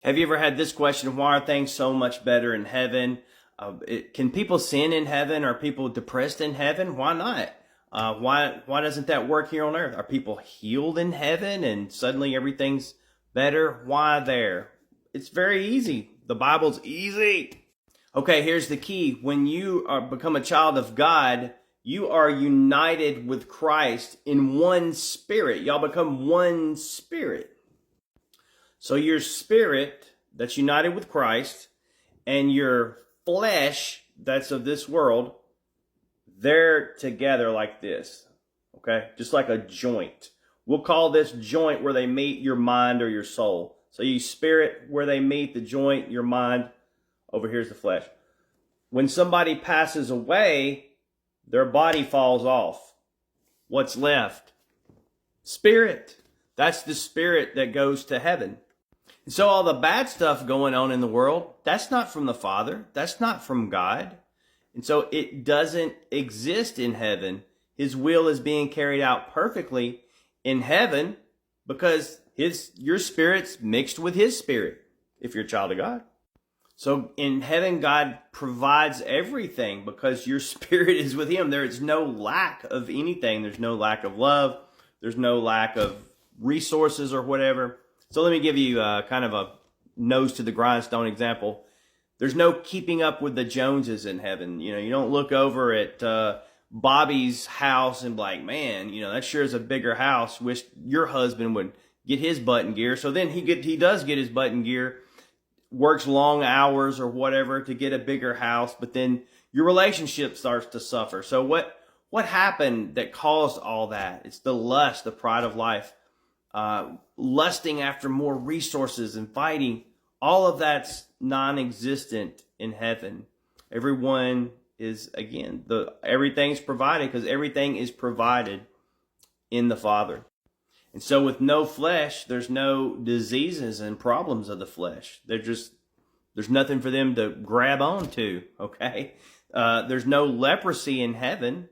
Have you ever had this question, why are things so much better in heaven? Can people sin in heaven? Are people depressed in heaven? Why not? Why doesn't that work here on earth? Are people healed in heaven and suddenly everything's better? Why there? It's very easy. The Bible's easy. Okay, here's the key. When you become a child of God, you are united with Christ in one spirit. Y'all become one spirit. So your spirit that's united with Christ and your flesh that's of this world, they're together like this, okay? Just like a joint. We'll call this joint where they meet your mind or your soul. So you spirit where they meet the joint, your mind, over here's the flesh. When somebody passes away, their body falls off. What's left? Spirit. That's the spirit that goes to heaven. And so all the bad stuff going on in the world, that's not from the Father. That's not from God. And so it doesn't exist in heaven. His will is being carried out perfectly in heaven because your spirit's mixed with his spirit if you're a child of God. So in heaven, God provides everything because your spirit is with him. There is no lack of anything. There's no lack of love. There's no lack of resources or whatever. So let me give you kind of a nose to the grindstone example. There's no keeping up with the Joneses in heaven. You know, you don't look over at Bobby's house and be like, man, you know, that sure is a bigger house. Wish your husband would get his butt in gear. So then he does get his butt in gear, works long hours or whatever to get a bigger house, but then your relationship starts to suffer. So what happened that caused all that? It's the lust, the pride of life. Lusting after more resources and fighting, all of that's non-existent in heaven. Everyone is, again, everything's provided because everything is provided in the Father. And so with no flesh, there's no diseases and problems of the flesh. There's nothing for them to grab onto, okay? There's no leprosy in heaven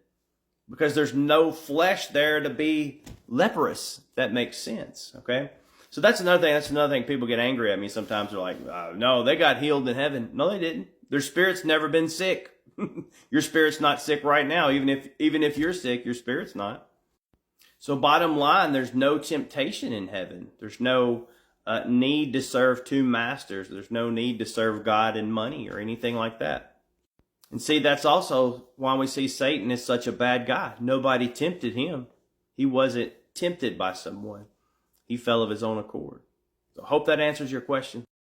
because there's no flesh there to be leprous. That makes sense, okay? So that's another thing. That's another thing. People get angry at me sometimes. They're like, no, they got healed in heaven. No, they didn't. Their spirit's never been sick. Your spirit's not sick right now. Even if you're sick, your spirit's not. So bottom line, there's no temptation in heaven. There's no need to serve two masters. There's no need to serve God and money or anything like that. And see, that's also why we see Satan is such a bad guy. Nobody tempted him. He wasn't tempted by someone. He fell of his own accord. So I hope that answers your question.